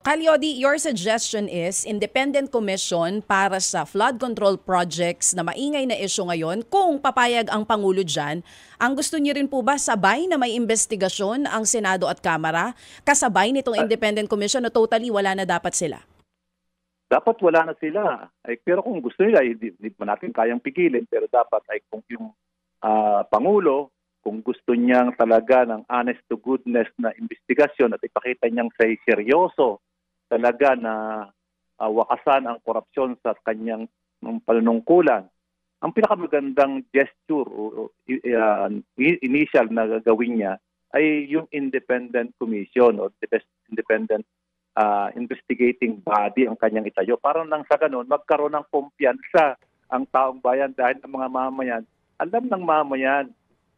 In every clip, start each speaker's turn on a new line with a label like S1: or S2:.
S1: Calyodi, your suggestion is independent commission para sa flood control projects na maingay na issue ngayon. Kung papayag ang Pangulo dyan, ang gusto niyo rin po ba sabay na may investigasyon ang Senado at Kamara? Kasabay nitong independent commission na totally wala na dapat sila?
S2: Dapat wala na sila. Pero kung gusto nila, hindi pa natin kayang pigilin. Pero dapat ay kung yung Pangulo, kung gusto niyang talaga ng honest to goodness na investigasyon at ipakita niyang seryoso talaga na wakasan ang korupsyon sa kanyang panunungkulan, ang pinakamagandang gesture o initial na gagawin niya ay yung independent commission o independent investigating body ang kanyang itayo. Para nang sa ganun, magkaroon ng kumpiyansa ang taong bayan dahil ang mga mamayan,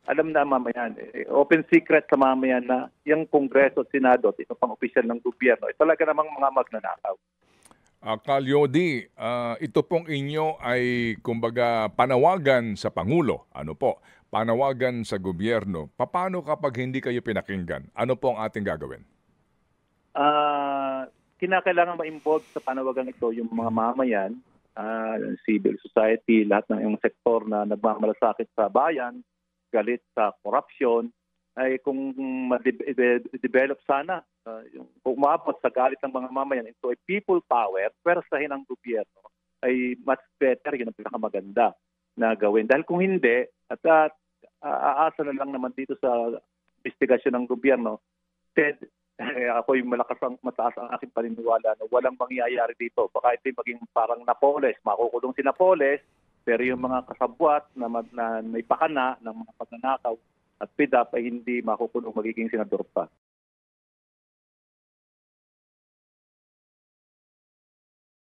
S2: alam na mamayan, open secret sa mamayan na yung Kongreso at Senado at ito pang opisyal ng gobyerno, talaga namang mga magnanakaw.
S3: Calyodi, ito pong inyo ay kumbaga panawagan sa Pangulo. Ano po? Panawagan sa gobyerno. Paano kapag hindi kayo pinakinggan? Ano po ang ating gagawin?
S2: Kinakailangan ma-involve sa panawagan ito yung mga mamayan, civil society, lahat ng yung sektor na nagmamalasakit sa bayan, galit sa corruption, ay kung ma-develop sana, kung umabot sa galit ng mga mamayan into a people power, pwersahin ang gobyerno, ay much better, yun ang pinakamaganda na gawin. Dahil kung hindi, at aasa na lang naman dito sa investigasyon ng gobyerno, ako yung mataas ang aking paniniwala na walang mangyayari dito. Baka ito maging parang Napoles, makukulong si Napoles, pero yung mga kasabwat na may pakana ng mga pagnanakaw at PIDAP ay hindi makukulong, magiging senador pa.